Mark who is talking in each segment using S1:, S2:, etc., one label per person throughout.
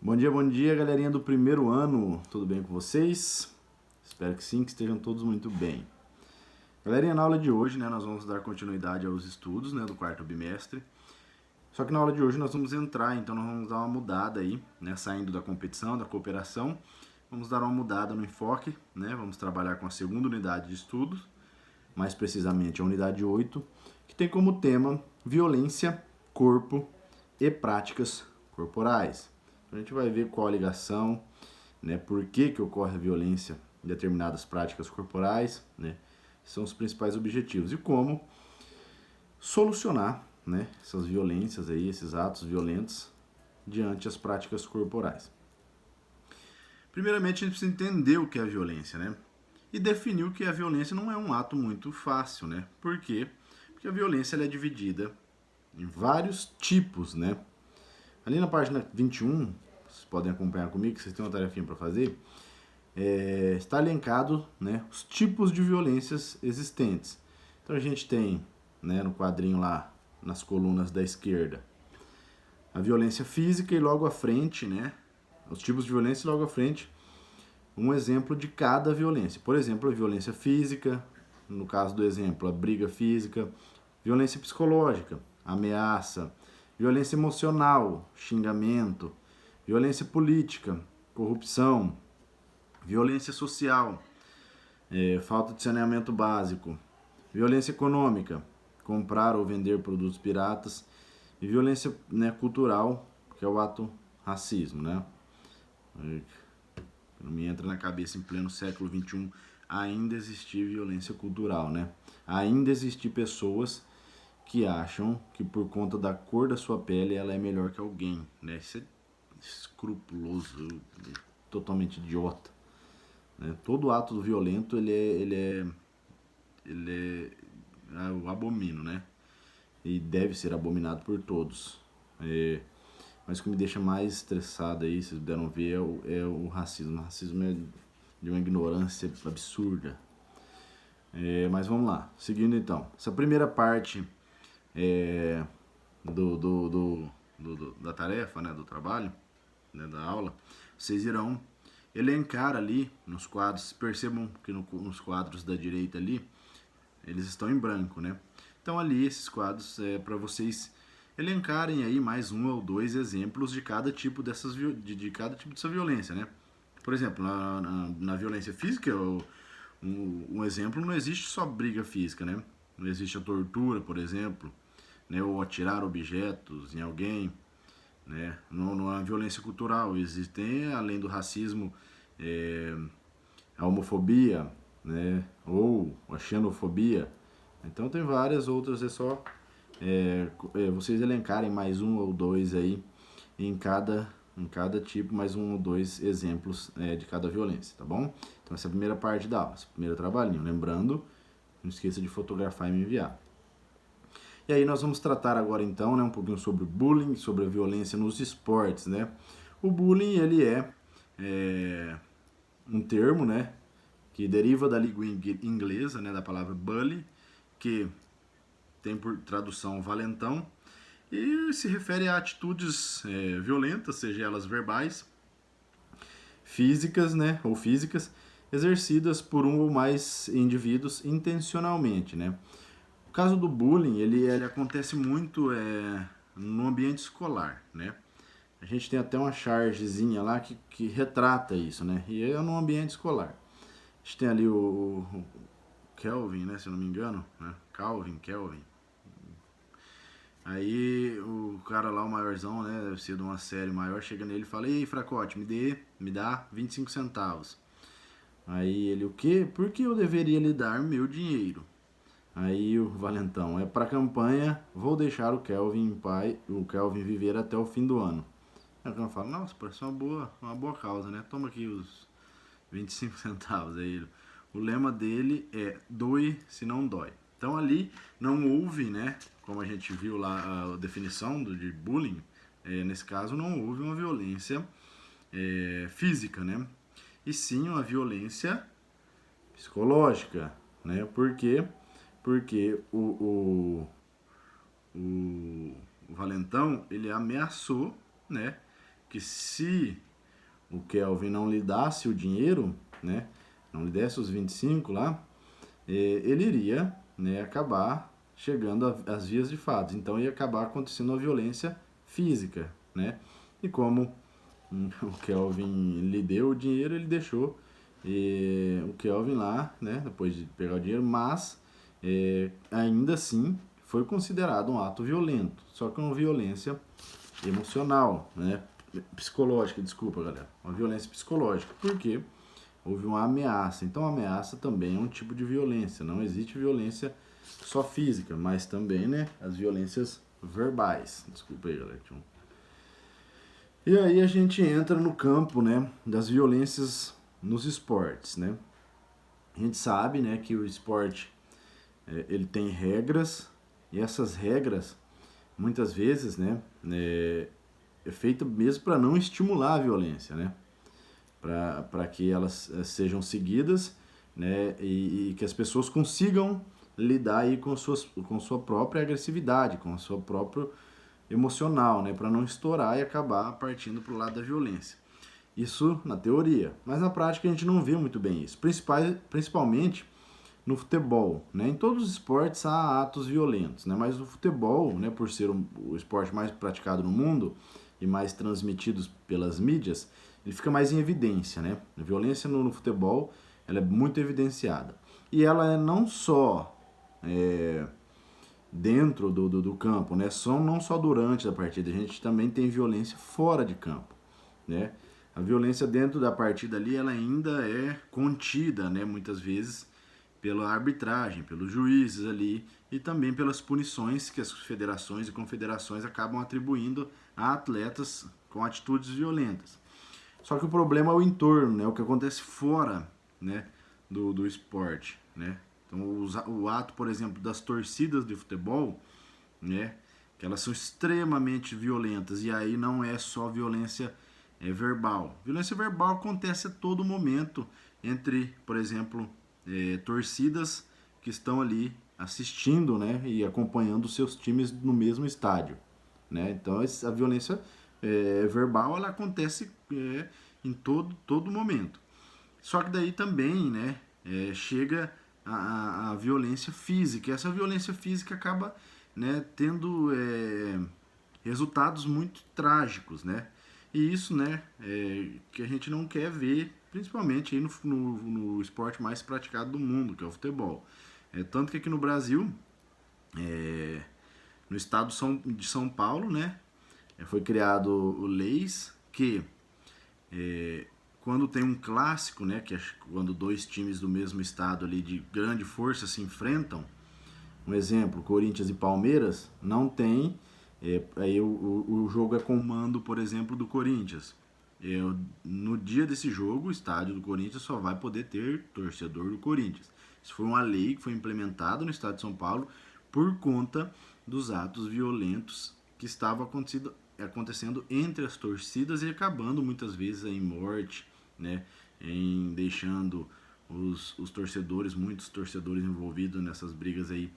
S1: Bom dia, galerinha do primeiro ano. Tudo bem com vocês? Espero que sim, que estejam todos muito bem. Galerinha, na aula de hoje, nós vamos dar continuidade aos estudos, do quarto bimestre. Só que na aula de hoje nós vamos entrar, então nós vamos dar uma mudada aí, saindo da competição, da cooperação. Vamos dar uma mudada no enfoque, Vamos trabalhar com a segunda unidade de estudos, mais precisamente a unidade 8, que tem como tema violência, corpo e práticas corporais. A gente vai ver qual a ligação, por que ocorre a violência em determinadas práticas corporais, são os principais objetivos, e como solucionar, essas violências aí, esses atos violentos diante das práticas corporais. Primeiramente, a gente precisa entender o que é a violência, e definir o que é a violência não é um ato muito fácil, Por quê? Porque a violência ela é dividida em vários tipos, Ali na página 21, vocês podem acompanhar comigo, que vocês têm uma tarefinha para fazer, está elencado os tipos de violências existentes. Então a gente tem, no quadrinho lá, nas colunas da esquerda, a violência física e logo à frente, os tipos de violência e logo à frente, um exemplo de cada violência. Por exemplo, a violência física, no caso do exemplo, a briga física, violência psicológica, ameaça, violência emocional, xingamento, violência política, corrupção, violência social, falta de saneamento básico, violência econômica, comprar ou vender produtos piratas, e violência cultural, que é o ato racismo, Não me entra na cabeça em pleno século XXI ainda existir violência cultural, Ainda existir pessoas que acham que por conta da cor da sua pele ela é melhor que alguém, Isso é escrupuloso, totalmente idiota, Todo ato violento eu abomino, E deve ser abominado por todos. Mas o que me deixa mais estressado aí, vocês puderam ver, é o racismo. O racismo é de uma ignorância absurda. Mas vamos lá, seguindo então. Essa primeira parte da tarefa, do trabalho, da aula, vocês irão elencar ali nos quadros. Percebam que nos quadros da direita ali, eles estão em branco, Então ali esses quadros é para vocês elencarem aí mais um ou dois exemplos de cada tipo de cada tipo dessa violência, Por exemplo, na violência física, um exemplo, não existe só briga física, Não existe a tortura, por exemplo, ou atirar objetos em alguém, Não há violência cultural. Existem, além do racismo, a homofobia, ou a xenofobia. Então tem várias outras, é só vocês elencarem mais um ou dois aí em cada tipo, mais um ou dois exemplos de cada violência, tá bom? Então essa é a primeira parte da aula, esse primeiro trabalhinho. Lembrando, não esqueça de fotografar e me enviar. E aí nós vamos tratar agora então, um pouquinho sobre o bullying, sobre a violência nos esportes, O bullying, ele é um termo, que deriva da língua inglesa, da palavra bully, que tem por tradução valentão, e se refere a atitudes violentas, seja elas verbais, físicas, ou físicas, exercidas por um ou mais indivíduos intencionalmente, O caso do bullying, ele acontece muito no ambiente escolar, A gente tem até uma chargezinha lá que retrata isso, E é no ambiente escolar. A gente tem ali o Kelvin, se eu não me engano, Kelvin. Aí o cara lá, o maiorzão, deve ser de uma série maior, chega nele e fala: "Ei, fracote, me dá 25 centavos. Aí ele: "O quê? Por que eu deveria lhe dar meu dinheiro?" Aí o valentão: "É pra campanha, vou deixar o Kelvin viver até o fim do ano." Aí o cara fala: "Nossa, parece uma boa causa, Toma aqui os 25 centavos." Aí o lema dele é: "Doe se não dói." Então ali não houve, como a gente viu lá a definição de bullying, nesse caso não houve uma violência física, E sim uma violência psicológica, Por quê? Porque o valentão, ele ameaçou, que se o Kelvin não lhe desse o dinheiro, né, não lhe desse os 25 lá, ele iria, né, acabar chegando às vias de fato. Então ia acabar acontecendo uma violência física, né? E como o Kelvin lhe deu o dinheiro, ele deixou o Kelvin lá, né, depois de pegar o dinheiro, mas ainda assim foi considerado um ato violento, só que uma violência emocional, né, psicológica, desculpa galera, uma violência psicológica, porque houve uma ameaça. Então a ameaça também é um tipo de violência, não existe violência só física, mas também, né, as violências verbais. Desculpa aí galera. E aí a gente entra no campo, né, das violências nos esportes, né. A gente sabe, né, que o esporte ele tem regras, e essas regras muitas vezes, né, é feita mesmo para não estimular a violência, né, para que elas sejam seguidas, né, e que as pessoas consigam lidar aí com sua própria agressividade, com a sua própria emocional, né, para não estourar e acabar partindo para o lado da violência. Isso na teoria, mas na prática a gente não vê muito bem isso, principalmente no futebol, né? Em todos os esportes há atos violentos, né? Mas o futebol, né, por ser o esporte mais praticado no mundo e mais transmitido pelas mídias, ele fica mais em evidência, né? A violência no futebol, ela é muito evidenciada. E ela é não só dentro do campo, né? Não só durante a partida, a gente também tem violência fora de campo, né? A violência dentro da partida ali, ela ainda é contida, né? Muitas vezes pela arbitragem, pelos juízes ali e também pelas punições que as federações e confederações acabam atribuindo a atletas com atitudes violentas. Só que o problema é o entorno, né? O que acontece fora, né, do esporte, né? Então o ato, por exemplo, das torcidas de futebol, né, que elas são extremamente violentas, e aí não é só violência verbal. Violência verbal acontece a todo momento entre, por exemplo, torcidas que estão ali assistindo, né, e acompanhando os seus times no mesmo estádio, né? Então a violência verbal ela acontece em todo momento. Só que daí também, né, chega a violência física. E essa violência física acaba, né, tendo resultados muito trágicos, né? E isso, né, que a gente não quer ver, principalmente aí no esporte mais praticado do mundo, que é o futebol. Tanto que aqui no Brasil, no estado de São Paulo, né, foi criado leis que quando tem um clássico, né, que é quando dois times do mesmo estado ali de grande força se enfrentam, um exemplo, Corinthians e Palmeiras, não tem, aí o jogo é com mando, por exemplo, do Corinthians. No dia desse jogo, o estádio do Corinthians só vai poder ter torcedor do Corinthians. Isso foi uma lei que foi implementada no estado de São Paulo por conta dos atos violentos que estavam acontecendo entre as torcidas e acabando muitas vezes em morte, né, em deixando os torcedores, muitos torcedores envolvidos nessas brigas aí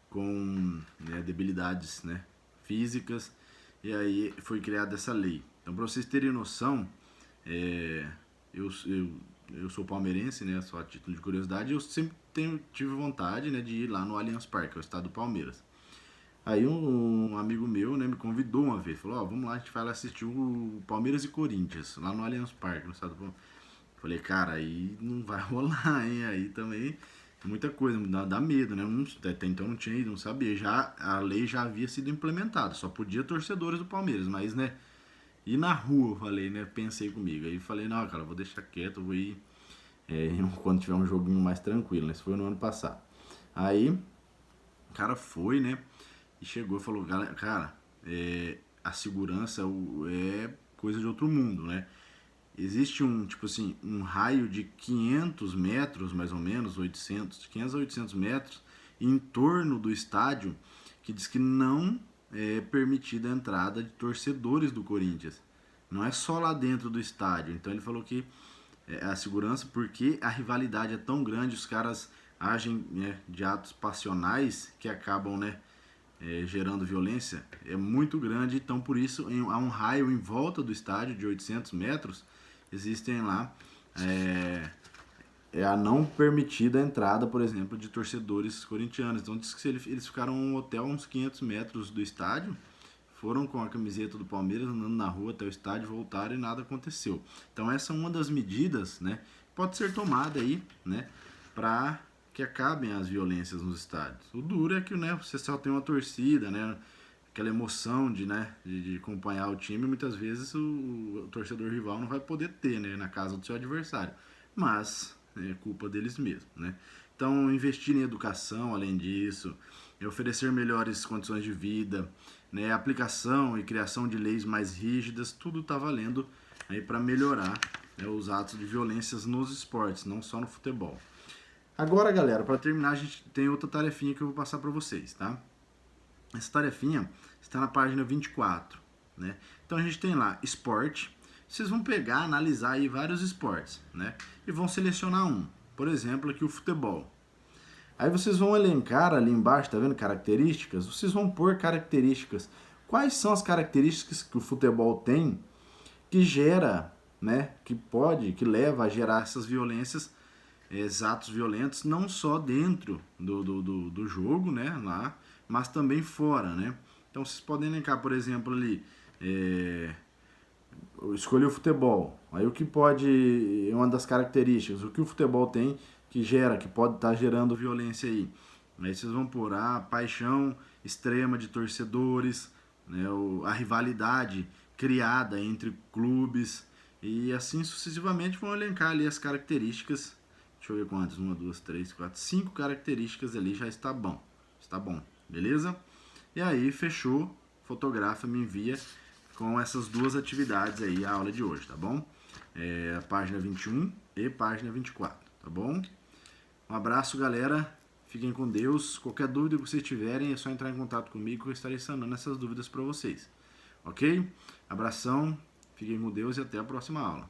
S1: com debilidades, né, físicas, e aí foi criada essa lei. Então, para vocês terem noção, eu sou palmeirense, né, só a título de curiosidade, eu sempre tive vontade, né, de ir lá no Allianz Parque, que é o estado do Palmeiras. Aí um amigo meu, né, me convidou uma vez, falou, vamos lá, a gente vai lá assistir o Palmeiras e Corinthians, lá no Allianz Parque, no estado do Palmeiras. Falei, cara, aí não vai rolar, hein, aí também muita coisa, dá medo, né, até então não tinha ido, não sabia, a lei já havia sido implementada, só podia torcedores do Palmeiras, mas, né, ir na rua, eu falei, né, pensei comigo, aí falei, não, cara, vou deixar quieto, vou ir quando tiver um joguinho mais tranquilo, né, isso foi no ano passado. Aí, o cara foi, né, e chegou e falou, cara, a segurança é coisa de outro mundo, né? Existe tipo assim, um raio de 500 metros, mais ou menos, 500 a 800 metros, em torno do estádio, que diz que não é permitida a entrada de torcedores do Corinthians. Não é só lá dentro do estádio. Então ele falou que a segurança, porque a rivalidade é tão grande, os caras agem, né, de atos passionais que acabam, né, gerando violência é muito grande, então por isso há um raio em volta do estádio de 800 metros, existem lá a não permitida entrada, por exemplo, de torcedores corintianos. Então diz que eles ficaram em um hotel a uns 500 metros do estádio, foram com a camiseta do Palmeiras andando na rua até o estádio, voltaram e nada aconteceu. Então essa é uma das medidas, né, pode ser tomada aí, né, para que acabem as violências nos estádios. O duro é que, né, você só tem uma torcida, né, aquela emoção de acompanhar o time, muitas vezes o torcedor rival não vai poder ter, né, na casa do seu adversário. Mas é culpa deles mesmos, né? Então, investir em educação, além disso, oferecer melhores condições de vida, né, aplicação e criação de leis mais rígidas, tudo está valendo aí para melhorar, né, os atos de violências nos esportes, não só no futebol. Agora, galera, para terminar, a gente tem outra tarefinha que eu vou passar para vocês, tá? Essa tarefinha está na página 24, né? Então a gente tem lá esporte. Vocês vão pegar, analisar aí vários esportes, né? E vão selecionar um. Por exemplo, aqui o futebol. Aí vocês vão elencar ali embaixo, tá vendo? Características. Vocês vão pôr características. Quais são as características que o futebol tem que gera, né? Que leva a gerar essas violências, atos violentos, não só dentro do jogo, né? Lá, mas também fora, né? Então vocês podem elencar, por exemplo, ali, escolher o futebol. Aí o que pode, uma das características, o que o futebol tem que gera, que pode estar gerando violência aí. Aí vocês vão pôr a paixão extrema de torcedores, né, a rivalidade criada entre clubes e assim sucessivamente vão elencar ali as características. Deixa eu ver quantas, 1, 2, 3, 4, 5 características ali já está bom. Está bom, beleza? E aí, fechou, fotografa, me envia com essas duas atividades aí, a aula de hoje, tá bom? A página 21 e página 24, tá bom? Um abraço, galera. Fiquem com Deus. Qualquer dúvida que vocês tiverem, é só entrar em contato comigo que eu estarei sanando essas dúvidas para vocês. Ok? Abração, fiquem com Deus e até a próxima aula.